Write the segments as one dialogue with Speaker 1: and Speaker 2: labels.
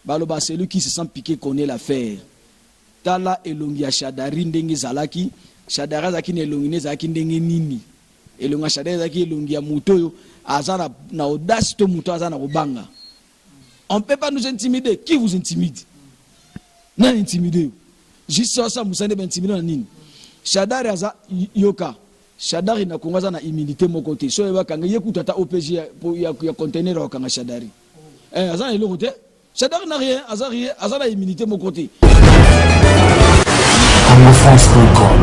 Speaker 1: Baloba, celui qui se sent piqué connaît l'affaire. Tala elongia shadari ndenge zalaki, shadara zaki ne elongine zaki ndenge nini. Elonga shadara zaki elongia mutoyo, azana na audace to muto azana robanga. On ne peut pas nous intimider. Qui vous intimide? Non intimider. Juste ça, vous savez intimider na nini. Shadari aza yoka. Shadari na kongaza na immunité mon côté. So eba kanga yekuta ta OPG ya conteneur wa kanga shadari. Azana elo côté. Shadari n'a rien, azana immunité mon côté.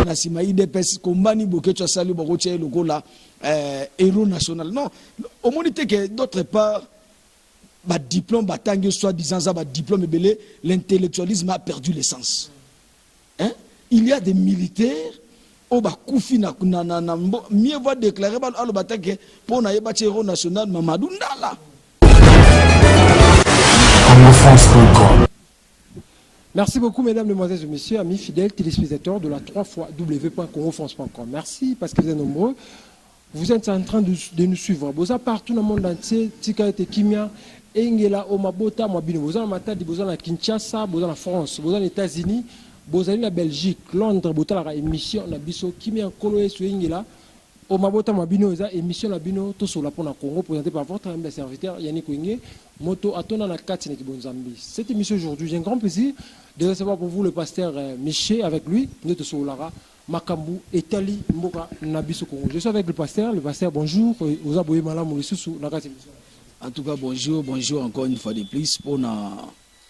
Speaker 1: Na sima IDPS kombani bokecho sali bokoche lokola héros national. Non, au monité que d'autre part ba diplôme batangi soit disant ça ba diplôme belé, l'intellectualisme a perdu l'essence. Hein? Il y a des militaires au ba koufi na mieux va déclarer ba alo batake pour na yeba héros national Mamadou Ndala.
Speaker 2: Merci beaucoup, mesdames, mesdemoiselles et messieurs, amis fidèles téléspectateurs de la 3xw.congo-france.com. Merci parce que vous êtes nombreux. Vous êtes en train de nous suivre. Vous êtes partout dans le monde entier. Tika et Kimia, Engela, Omabota, Mabino. Vous êtes en Matadi, vous êtes en Kinshasa, vous êtes en France, vous êtes aux États-Unis, vous êtes en Belgique, Londres, vous êtes en émission, Nabiso, Kimia, Koloé, Engela. Omabota Mabino, émission Labino, tout sur la Pona Congo, présentée par votre humble serviteur Yannick Wenge, Moto Atona na Katine Kibonzambi. Cette émission aujourd'hui, j'ai un grand plaisir de recevoir pour vous le pasteur Miché avec lui, notre Solara, Makambu, Etali, Mboka, Nabiso Congo. Je suis avec le pasteur bonjour, aux aboyés malam ou na Katine.
Speaker 1: En tout cas, bonjour encore une fois de plus pour na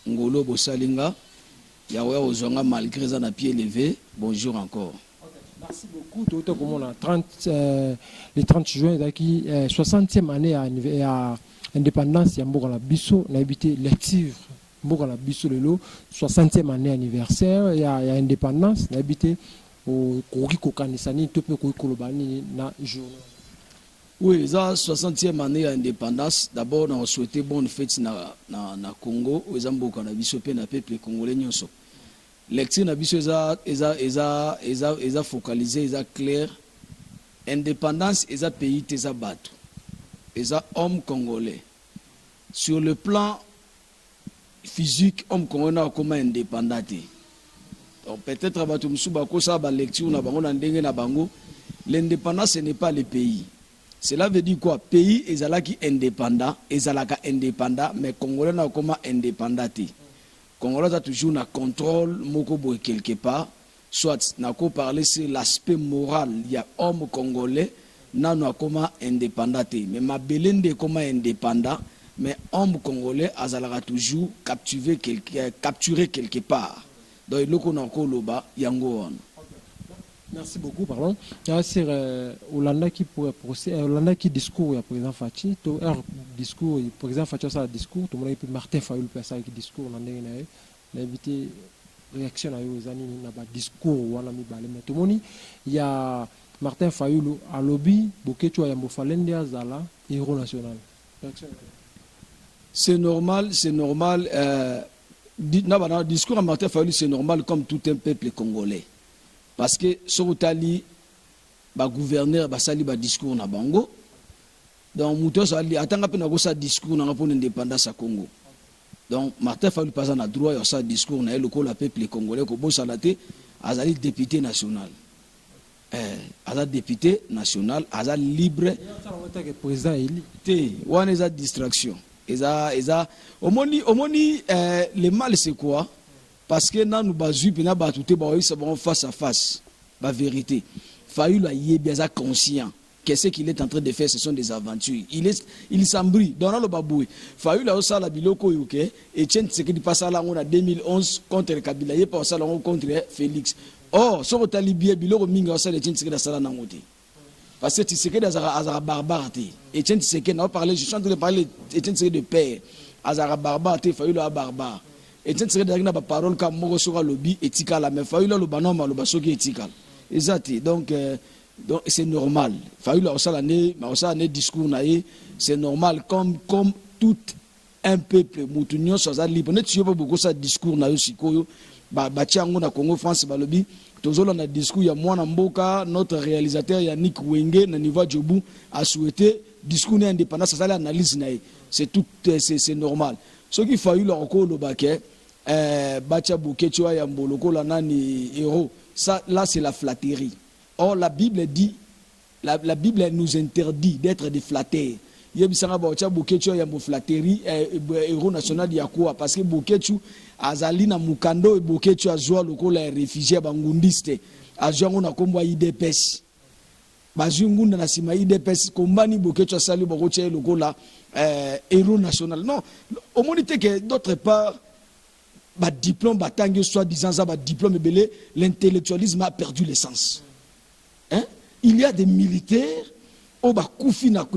Speaker 1: Ngolo Bosalinga, Yahweh Ozonga malgré ça na pied levé, bonjour encore.
Speaker 2: Merci beaucoup. Tout comme le 30 juin, 60e année à indépendance, il y a Mbogala Bisso, on a habité lective Mbogala Bisso Lelo, 60e année anniversaire, il y a indépendance, on a habité au Koriko Kanisani, Topé Kolobani, na journée.
Speaker 1: Oui, ça 60e année d'indépendance. D'abord, on a souhaité bonne fête na Congo, aux Amboka na Bisso pe na peuple congolais nyonso. Lecture na biso eza focalisé, eza clair. Indépendance eza pays teza bato. Eza homme congolais. Sur le plan physique, homme congolais comme indépendant. Donc peut-être bato musuba ko sa ba lecture na bango na ndenge na bango. L'indépendance ce n'est pas le pays. Cela veut dire quoi? Pays ezalaki indépendant, ezalaka indépendant, mais congolais na comme indépendant. Congolais a toujours un contrôle mokobo quelque part, soit n'a qu'au parler c'est l'aspect moral, il y a homme congolais n'a comme indépendant, mais ma belende comme indépendant, mais homme congolais a toujours capturé quelque part. Donc le qu'on a loba yango on.
Speaker 2: Merci beaucoup, pardon. C'est Hollanda qui pourrait procéder, Hollanda qui discours, il y a président Fachi, tout un discours, le président Fachi a un discours, tout le monde peut Martin Fayoul peut faire un discours, on a invité réaction à eux, on a un discours, on a mis balé, mais tout le monde, il y a Martin Fayoul à lobby, Bokecho Ayambo Falende Azala, héros national.
Speaker 1: C'est normal, discours à Martin Fayoul, c'est normal comme tout un peuple congolais. Parce que Sorotali, le gouverneur, basali ba discours na bango. Donc Moutos ali atanga pe na ko sa discours na pour l'indépendance à Congo. Donc Martin Fayoul pas na droit ya sa discours na le peuple congolais ko bo salate azali député national. Azali député national, azali libre.
Speaker 2: Président Eli.
Speaker 1: Té, wana eza distraction. Eza omoni le mal c'est quoi? Parce que nous bazu pena batouté ba face à face la vérité. Fayoul a bien conscient que ce qu'il est en train de faire ce sont des aventures. Il s'embrouille dans le baboué. Fayoul a aussi la biloko yoké et tient ce qui passe là en 2011 contre Kabila et pas ça contre Félix. Oh, sur le talibé biloko minga ça le tient ce qui da sala na ngoté. Parce que tu sais que azara barbare et tient ce qui n'a parlé je suis en train de parler et tient ce de paix azara barbare Fayoul a barbare. Et tu sais que la parole comme moi sur le lobby éthical mais Fayoul le banom le basoki éthical. Exact. Donc c'est normal. Fayoul a ça l'année discours naé, c'est normal comme tout un peuple moutunyo ça libre. Ne tu pas beaucoup ça discours naé sikoyo ba tiango na Congo France ba lobby tozolo na discours ya mwana mboka notre réalisateur Yannick Wenge na niveau Djobu a souhaité discours indépendance ça l'analyse c'est tout c'est normal ce qu'il faut le recours le baquet bacha bukecho ya mboloko la nani héros ça là c'est la flatterie. Or la Bible dit la Bible nous interdit d'être des flatteurs. Yebisanga bacha bukecho ya flatterie héros national ya quoi parce que bukecho azali na mukando bukecho azwa lokola réfugié bangundiste azwa na kombo IDPS bazungunda na sima IDPS kombani bokecho asali bokoche lokola héros national. Non, au moins que d'autre part ba diplôme batangi soit disant ça ba diplôme belé l'intellectualisme a perdu l'essence. Hein? Il y a des militaires au ba koufi na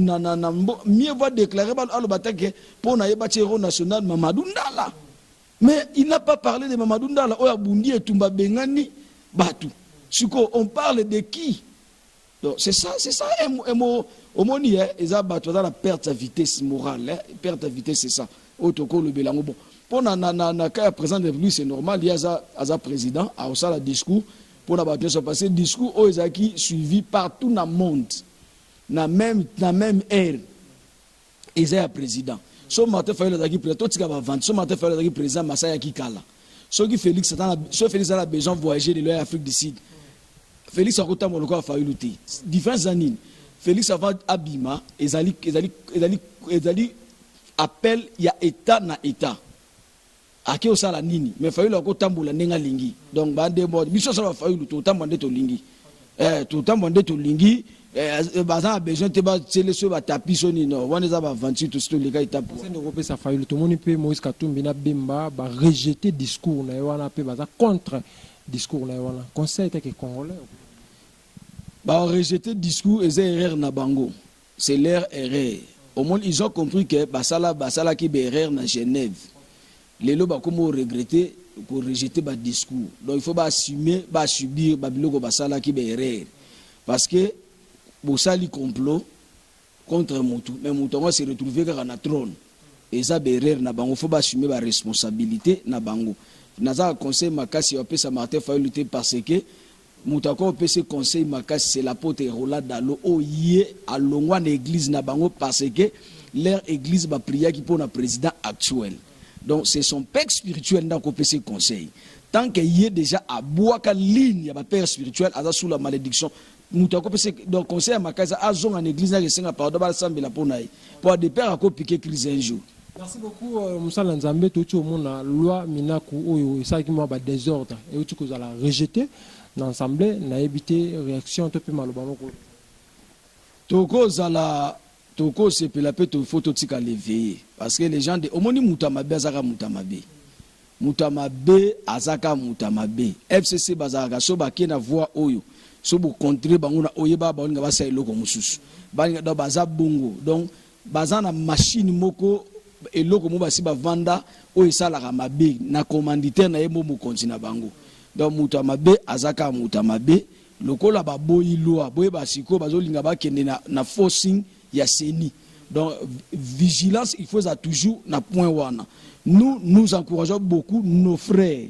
Speaker 1: mieux va déclarer ba alo batake pour na yeba héros national Mamadou Ndala. Mais il n'a pas parlé de Mamadou Ndala o abundi et tumba bengani batu. Suko on parle de qui? Donc c'est ça au moins il y a la perte de vitesse morale, perte de vitesse c'est ça. Otoko le belango bon. Pour na cas présent de lui c'est normal il y a un président a aussi le discours pour na battre se passer discours aux qui suivi partout dans le monde na même ère ils un président. So Martin Fayulu qui président tika ba vente so Martin Fayulu qui président Masaya Kikala. So qui Félix a besoin de voyager de l'Afrique du Sud. Félix a côté mon a fallu lutter. Différentes années. Félix avant Abima, ezali appel il y a état na état. Ake osala nini mais fallu la côté tambola nenga lingi. Donc bande mode biso ça va fallu tout tambo to lingi. Tout tambo to lingi baza besoin te ba tele so ba tapis soni no. Wana za ba 28 tout ce les gars étape.
Speaker 2: C'est Europe ça fallu tout monde peut Moïse Katumbi na Bemba ba rejeter discours na wana pe baza contre discours na wana. Conseil était que congolais
Speaker 1: bah rejeter discours et erreur na bango c'est leur erreur au moins ils ont compris que basala qui be erreur na Genève les loba comme regretter pour rejeter ba discours donc il faut ba assumer ba subir ba biloko basala qui be erreur parce que bosali complot contre Moutou mais Moutou va se retrouver dans la trône et ça be erreur na bango faut ba assumer ba responsabilité na bango naza conseil makasi opé sa Martin Fayulu lutter parce que Moutako PC conseil makasi c'est l'apôtre Roland Dalo oye à longwa na église na bango parce que leur église va prier qui pour le président actuel. Donc c'est son père spirituel dans le PC conseil. Tant qu'il y est déjà à boaka ligne ya ba père spirituel à sous la malédiction Moutako PC donc conseil makasi a zong en église na resenga pardon ba sambela pour naï pour des pères à ko piquer crise un jour.
Speaker 2: Merci beaucoup Moussala Nzambe tout au monde la loi Minaku oyo ça qui m'a ba désordre et tu cause la rejeter l'ensemble n'a évité réaction tout peu mal
Speaker 1: toko zala toko se pela pe to photo tika lever parce que les gens de omoni mutamabe azaka mutamabe azaka mutamabe FCC bazaka so ba kena voix oyo so bu contrer bango na oyeba ba nga basa eloko mususu ba nga do baza bongo donc baza na machine moko eloko mo basi ba vanda oyo sala ka mabe na commanditaire na yemo mo continue bango. Donc Moutamabe azaka Moutamabe lokola ba boyi loi boye basiko bazolinga ba kende na forcing ya seni. Donc vigilance il faut ça toujours na point wana. Nous encourageons beaucoup nos frères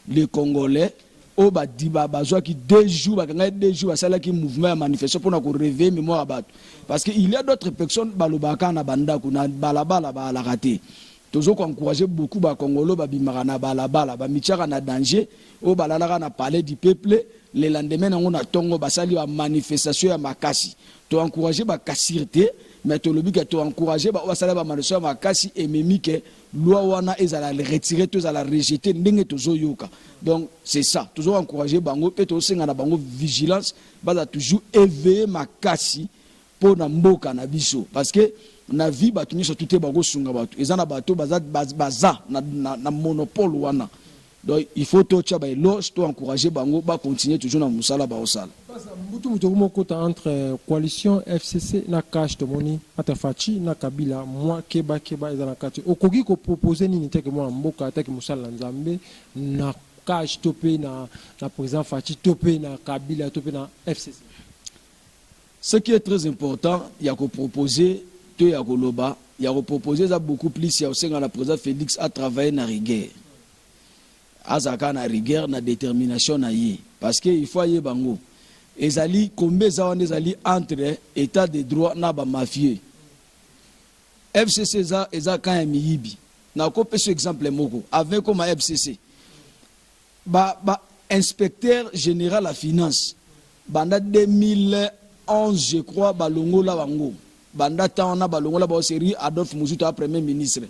Speaker 1: les Congolais au ba diba bazwa ki 2 jours ba kanga 2 jours basala ki mouvement manifestation pour na ko réveiller mémoire bat parce que il y a d'autres personnes balobaka na banda kuna balabala ba la rater. Toujours encourager beaucoup ba Congolo ba bimara na balabala ba michara na danger au balalaka na palais du peuple le lendemain on a tongo basali ba manifestation ya makasi to encourager ba kasirte mais to lobi que to encourager ba basala ba manifestation ya makasi et memi que loi wana ezala retirer to ezala rejeter ndenge tozo yoka donc c'est ça toujours encourager bango pe to senga na bango vigilance ba toujours éveiller makasi pour na mboka na biso parce que na vie batu nyso tuté bango sunga batu ezana bato baza na monopole wana donc il faut to tcha ba eloge to encourager bango ba continuer toujours na musala ba osala
Speaker 2: mutu moko entre coalition FCC na cash to moni atafachi na Kabila moi keba ezana kati okoki ko proposer nini teke moi mboka atake musala Nzambe na cash topé na président Fachi topé na Kabila topé na FCC.
Speaker 1: Ce qui est très important il y a ko proposer il y a proposé ça beaucoup plus. Il y a aussi la président Félix a travaillé dans la rigueur. Azaka na rigueur, na détermination na yé. Parce que il faut y bango. Ezali combien ça on ezali entre état de droit na ba mafieux. FCC eza quand ya miyibi na ko pesa exemple moko avec comme FCC ba inspecteur général à finance banda 2011 je crois balongola bango banda taona balongola ba série Adolphe Muzuta premier ministre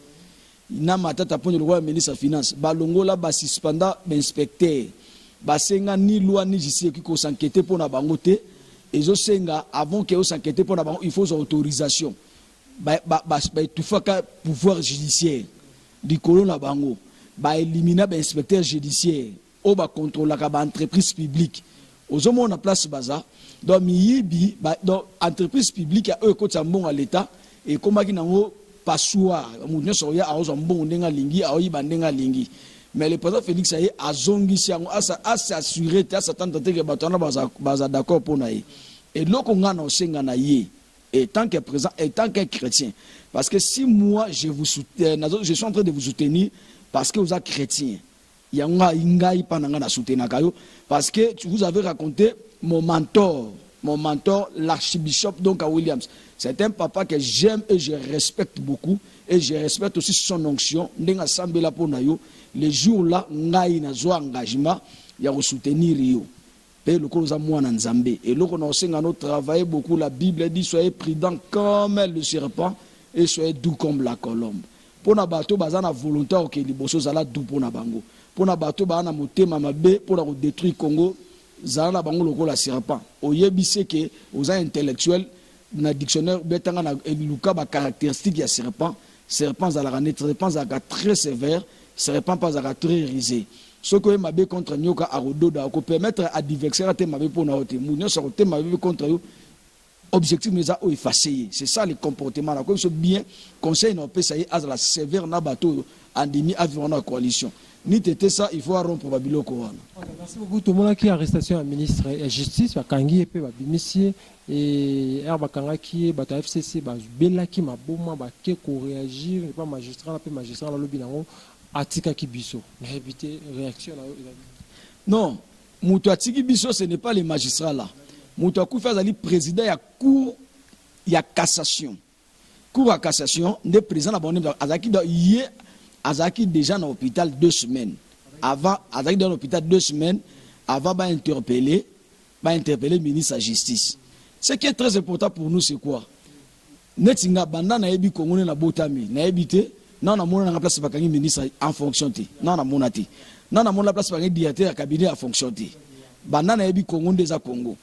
Speaker 1: na matata poni le ministre à finance balongola ba suspenda inspecteur basenga ni loi ni justice qui ko s'enquêter pour na bango te ezo senga avant que s'enquêter pour na bango il faut autorisation tout fait pouvoir judiciaire du colon la bango éliminer inspecteur judiciaire au contrôle la entreprise publique aux hommes on a place baza donc miyibi donc entreprise publique a eux côté bon à l'état et comment qui nango passoir munyo soya a ozo bon ndenga lingi a oyiba ndenga lingi mais le président Félix aye azongi siango à s'assurer à s'attendre que batona baza d'accord pour naïe et loko ngana osenga na ye et tant que présent et tant que chrétien parce que si moi je vous soutiens je suis en train de vous soutenir parce que vous êtes chrétien il y a ingai pananga na soutenir kayo parce que vous avez raconté mon mentor l'archbishop donc à Williams c'est un papa que j'aime et je respecte beaucoup et je respecte aussi son onction ndenga sambela pona yo les jours là ngai na zo engagement ya ko soutenir yo. Et le cause à moi en Zambie. Et l'on a travaillé beaucoup. La Bible dit soyez prudents comme le serpent et soyez doux comme la colombe. Pour na bateau, bazana volontaire que les bossos ala doux pour na bango. Pour na bateau, bazana moté mamabe pour la détruire Congo. Zana bango loko la serpent. Oyebi c'est que aux intellectuels na dictionnaire betanga na eluka ba caractéristique ya serpent. Serpent zala net, serpent zala très sévère, serpent pas zala très risé. Ce que mabe contre nyoka arododa ko permettre à diverser te mabe pour na hote munyo so te mabe contre yo objectif mais ça effacer c'est ça le comportement là comme ce bien conseil non peut ça à la sévère na bateau andimi avion na coalition ni tete ça il faut rompre babilo ko wana.
Speaker 2: Merci beaucoup tout le monde qui arrestation à ministre et justice ba kangi pe ba bimisier et herba kanga qui ba FCC ba bela ki maboma ba ke ko réagir pas magistrat la lobi nango Atika Kibiso, éviter réaction.
Speaker 1: Non, Moutou Atiki Biso, ce n'est pas les magistrats là. Moutou Akoufa Zali, président, il y a cour, il y a cassation. Cour à cassation, le président a bonné Azaki déjà dans l'hôpital 2 semaines. Avant, Azaki dans l'hôpital 2 semaines, avant d'interpeller le ministre de la Justice. Ce qui est très important pour nous, c'est quoi? Netinga Banda na ebi Kongone na Botami, na ebité. Non, on a la place pour le ministre en fonction. Non, on a la place pour le directeur cabinet en fonction. Banana ebi Congo des Congo.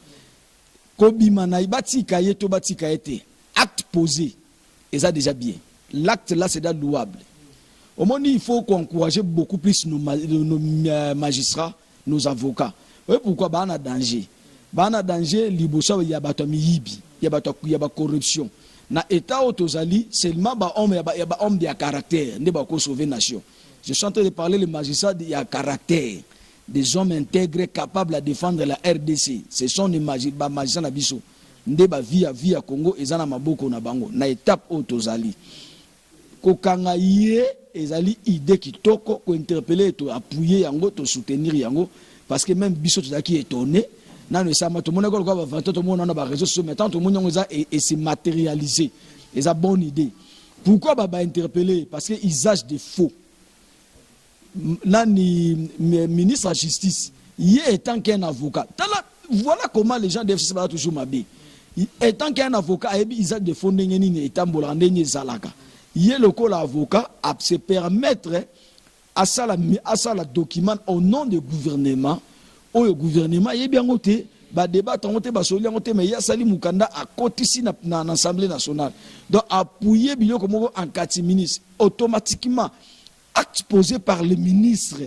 Speaker 1: Kobi manaï bati kaye to bati kaye acte posé. Et ça déjà bien. L'acte là c'est louable. Au moins il faut encourager beaucoup plus nos magistrats, nos avocats. Oui, pourquoi bana danger? Bana danger libosa ya bato miyibi, ya ba corruption. Na état autozali seulement ba homme de caractère ne ba ko sauver nation. Je suis en train de parler les magistrats de caractère, des hommes intègres capables à défendre la RDC. Ce sont des magistrats na biso nde ba via Congo ezana maboko na bango na étape autozali. Ko kanga ye ezali idée kitoko ko interpeller to appuyer yango to soutenir yango parce que même biso tozaki étonné. Non, mais ça m'a tout le monde a tout le monde a réseaux sociaux, mais tant tout le monde et c'est matérialisé. Et c'est une bonne idée. Pourquoi bah interpeller? Parce qu'ils agent des faux. Là, le ministre de la Justice, il est tant qu'un avocat. Voilà comment les gens doivent se battre toujours ma bé. Étant qu'un avocat, ils agent des faux. Il est le cas l'avocat à se permettre à ça la document au nom du gouvernement. Le gouvernement est bien noté, ba débat tonté ba soli ngoté mais ya sali mukanda à côté ici na l'Assemblée nationale. Donc appuyer biloko comme en catimini automatiquement acte posé par le ministre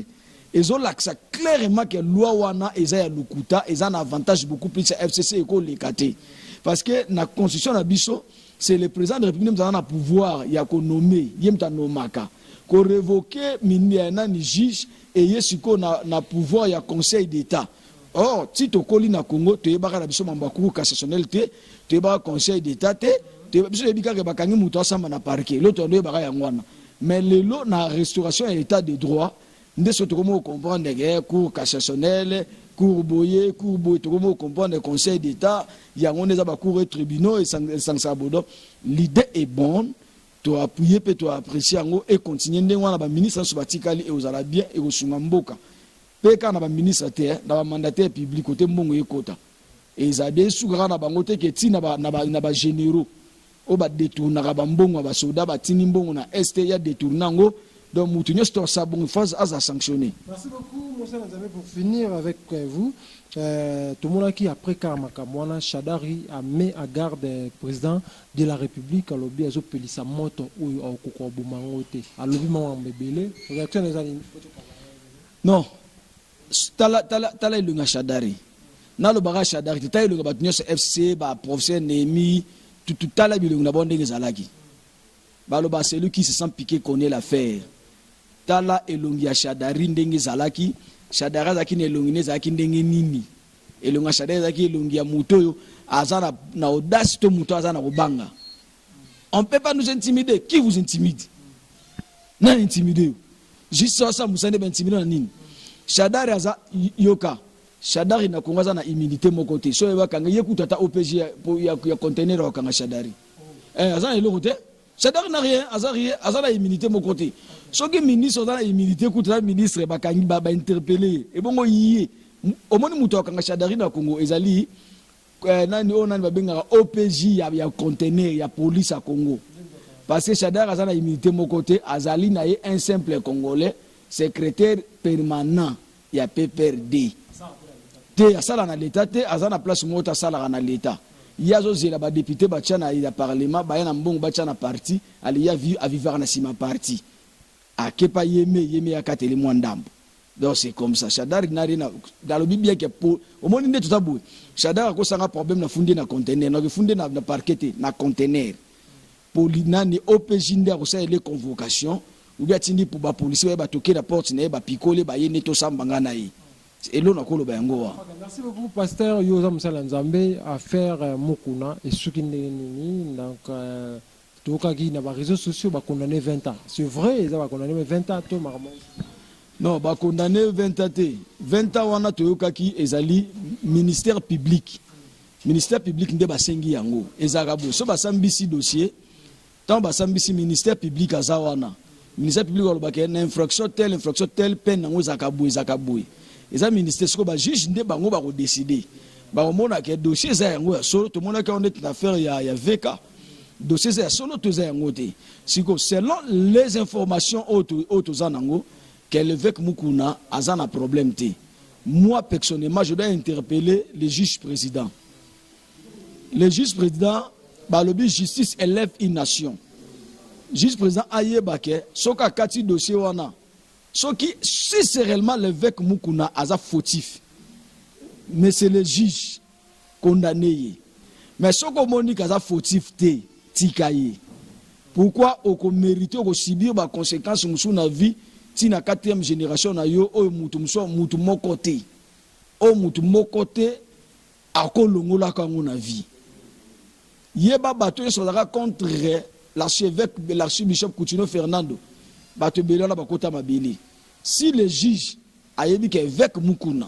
Speaker 1: et ont l'accès clairement que loi wana eza ya lukuta eza un avantage beaucoup plus FCC et ko lekate parce que la constitution na biso c'est le président de la République qui a pouvoir ya ko nommer yemta nomaka ko révoquer miniana ni juge et yesiko na pouvoir ya conseil d'état. Or si to koli na Congo to yebaka na biso mambaku cassationnel te to yebaka conseil d'état te to biso yebika ke bakangi muto asamba na parquet l'autre ndo yebaka ya ngwana mais lelo na restauration et état de droit nde so to komo comprendre que cour cassationnel cour boye to komo comprendre conseil d'état ya ngone za ba cour et tribunaux et sans sabodo l'idée est bonne to appuyer pe to apprécier ngo et continuer ndenge wana ba ministre so batikali et ozala bien et osunga mboka pe kana ba ministre te na ba mandataire public côté mbongo ekota et za de suka na bango te ke tina na ba généraux o ba détourna ba mbongo ba soda ba tini mbongo na est ya détourna ngo donc mutu nyo sto sa bongo phase à sanctionner.
Speaker 2: Merci beaucoup Moussa Nzambe. Pour finir avec vous, tout le monde qui après Karmakamwana Shadari a mis à garde le président de la République à l'objet de pelisa moto ou au Kokobumangote à l'objet Mambebele. Réaction des années.
Speaker 1: Non, tala ilunga Shadari. Na lo baga Shadari tala ilunga batunyo FC ba professeur Nemi tout tala bilunga bonde ngezalaki. Ba lo ba celui qui se sent piqué connaît l'affaire. Tala elongi ya Shadari ndenge zalaki Shadara zaki ne elongi ne zaki ndenge nini elonga Shadari zaki elongi ya muto azana na audace to muto azana kobanga. On peut pas nous intimider. Qui vous intimide? Na intimider. Juste ça musane ben intimider na nini? Shadari aza yoka Shadari na kongaza na immunité mon côté so eba kanga yekuta ta OPJ ya conteneur wa kanga Shadari azana eloko te Shadari n'a rien azana immunité mon côté. Ce que ministre dans l'immunité, le ministre va interpeller. Et bon, au moins, nous avons Shadari na Congo. Ezali, nani on a benga OPJ, il y a conteneur, il y a police à Congo. Parce que Shadari a l'immunité mon côté. Azali na un simple Congolais, secrétaire permanent, il y a PPRD. Te asala na l'État, te azana place mota asala na l'État. Il y a aussi la député bachana il parlement, ba yana mbongo bachana parti, ali ya vu à vivre na sima parti. A kepa yeme ya katele mwandambo. Donc c'est comme ça. Shadar n'a rien dans le Bible qui pour au moins n'est tout tabou. Shadar a un problème na fondé na conteneur, na fondé na parquet na conteneur. Pour l'inani OPJ nda ko ça les convocations ou bien tindi pour ba policier ba toquer la porte na ba picoler ba yene to sambanga na yi. Et l'on a kolo ba yango wa.
Speaker 2: Merci beaucoup pasteur Yoza Musala Nzambe à faire Mokuna et Sukindeni donc Tokaki na ba réseaux sociaux ba condamné 20 ans. C'est vrai, ils ont condamné 20 ans to marmo.
Speaker 1: Non, ba condamné 20 ans. 20 ans wana Tokaki ezali ministère public. Ministère public nde ba sengi yango. Ezagabo so ba sambisi dossier. Tant ba sambisi ministère public azawana. Ministère public ba ke na infraction telle peine nango zakabo. Eza ministère sko ba juge nde bango ba ko décider. Ba omona ke dossier za yango ya solo to mona ke on est affaire ya VK. Dossier c'est solo tous à ngote. Selon les informations autozanango que l'évêque Mukuna a un problème té. Moi personnellement je dois interpeller le juge président. Le juge président ba lobi justice élève une nation. Juge président aye bake soka kati dossier wana. Soki si c'est réellement l'évêque Mukuna a fautif. Mais c'est le juge condamné. Mais soko monique a fautif té. Pourquoi on mérite de subir les conséquences de la vie si la 4e génération na yo o mutu mokote o mutu mokote akolongola kango na vie yeba bato yo sozaka contre l'archevêque l'archbishop Coutinho Fernando bato belala bakota mabeli si le juge ayebi que évêque Mukuna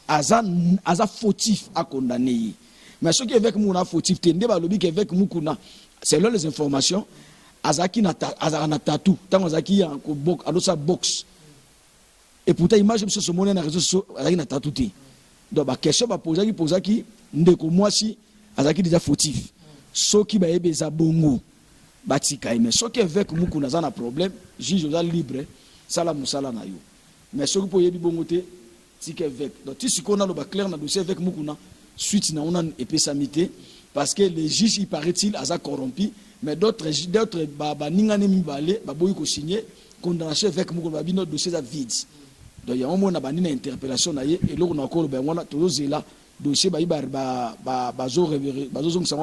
Speaker 1: aza fautif à condamner mais ce qui évêque Mukuna fautif te ndeba lobi que évêque Mukuna selon les informations, Azaki na tatou, tant Azaki a un box. Et pourtant, image de ce moment, Azaki na tatou. Donc, la question va poser qui, ndeko moi si, Azaki déjà fautif. Ce qui va être bongo, batika. Mais ce qui est avec Moukou n'a pas problème, juge libre, sala musala na yo. Mais ce qui peut être bongo, c'est qu'avec. Donc, si on a le clair dans le dossier avec Moukouna, suite na on a épée samité. Parce que les juges, il paraît-il, ont corrompu, mais d'autres, n'ingane mibale, baboui ko signé, condamnation avec Moukouna, dossier à vide. Donc il y a un moment où une interpellation, et là on a encore le dossier,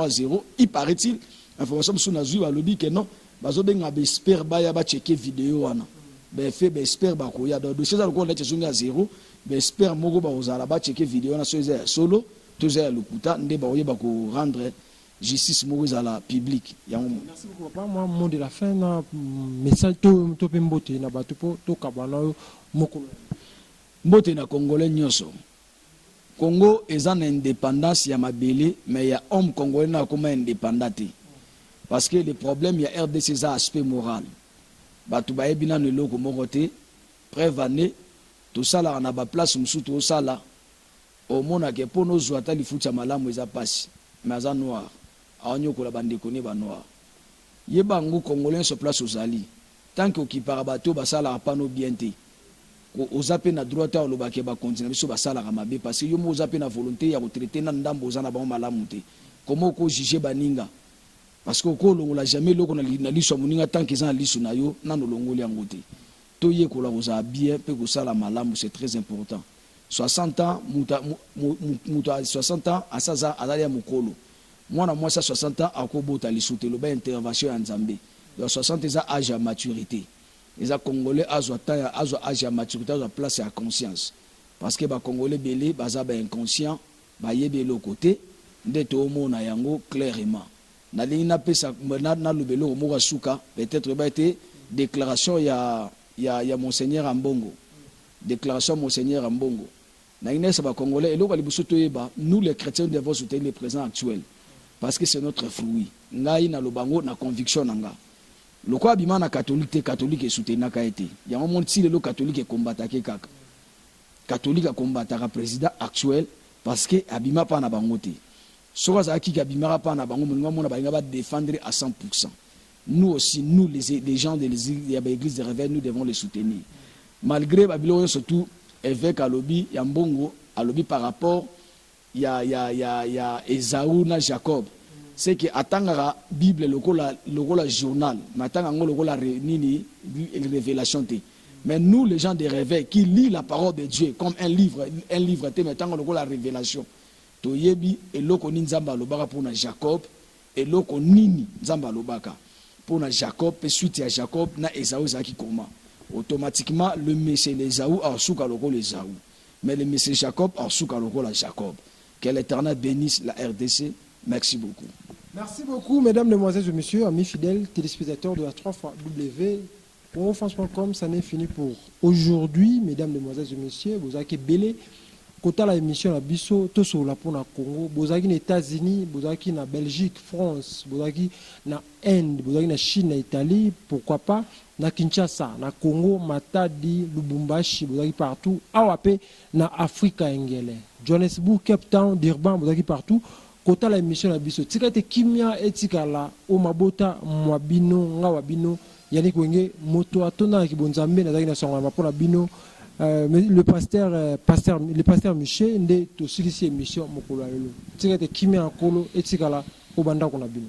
Speaker 1: zéro, il paraît-il, information sur Nazou, il dit que non, bazo benga bespère baya ba checker vidéo wana. Ben fait bespère ba ko ya do dossier za ko à zéro, bespère moko ba ozala ba checker vidéo wana solo. Tous les locuta ndé ba oyeba ko rendre justice moko à la public.
Speaker 2: Merci beaucoup papa. Moi mot de la fin na message to pembote na bato to kabana moko.
Speaker 1: Mbote na congolais nyoso. Congo est en indépendance ya mabele mais ya homme congolais na comme indépendant. parce que le problème il y a RDC ça aspect moral batu bayebi na loko moko te preuve année tout ça là on a ba place musutu au sala au mona ke pono zwata li fucha malamu eza pasi mais aza noir aonyokola bandeko ne ba noir yeba ngo congolais sur place ozali tant que okipara bato basala pano bien te ozape na droite au lobake ba continuer biso basala mabe parce que yo mo ozape na volonté ya retraiter na ndambo ozana ba malamu te comment ko juger baninga parce que ko longola jamais loko na liso moninga tant qu'ils en liso na yo na no longoli yango te to ye ko la oza bien pe ko sala malamu c'est très important 60 ans muta 60 ans asaza azali ya mukolo mwana mwasa 60 ans akobota lisute loba intervention ya nzambe donc 60 eza âge à maturité les congolais azwa âge à maturité azwa place à conscience parce que ba congolais belé baza ba inconscient ba yebe le côté ndeto mona yango clairement na lina pesa na lobelo mo suka peut-être ba été déclaration ya monseigneur Ambongo déclaration monseigneur Ambongo na inesa ba congolais et loko libusuto yeba nous les chrétiens devons soutenir le présent actuel parce que c'est notre fruit ngai na lobango na conviction nanga loko abima na catholique et soutenir ka été ya mo monti le catholique combattre kaka catholique combattre président actuel parce que abima pa na bango te soka za ki abima pa na bango mo na ba défendre à 100%. Nous aussi nous les gens de l'église de réveil nous devons les soutenir malgré babilo surtout évêque alobi ya mbongo alobi par rapport ya Esaü na Jacob c'est que atangara bible lokola journal matanga ngo lokola nini révélation te mais nous les gens de réveil qui lit la parole de Dieu comme un livre te matanga lokola révélation to yebi eloko ni nzamba lobaka pour na Jacob eloko nini nzamba lobaka pour na Jacob et suite à Jacob na Esaü zaki comment automatiquement le monsieur Esaü a souka lokola Esaü mais le monsieur Jacob a souka lokola Jacob. Que l'Éternel bénisse la RDC. Merci beaucoup.
Speaker 2: Merci beaucoup, mesdames, mesdemoiselles et messieurs, amis fidèles téléspectateurs de la 3xW. Pour France.com, ça n'est fini pour aujourd'hui, mesdames, mesdemoiselles et messieurs. Vous avez belé. Côté la émission la biso to sur la pour na Congo, vous avez les États-Unis, vous avez na Belgique, France, vous avez na Inde, vous avez na Chine, na Italie, pourquoi pas na Kinshasa, na Congo, Matadi, Lubumbashi, vous avez partout. Awape na Afrika Engele, Johannesburg, Cape Town, Durban, vous avez partout. Côté la émission la biso, tikate kimia etikala o mabota mwabino ngawabino yani kwenge moto atona ki bonzambe na zaki na songa mapona bino. Le pasteur Michel nde to silisi émission mokolo lelo tikate kimia nkolo etikala obanda kona bino.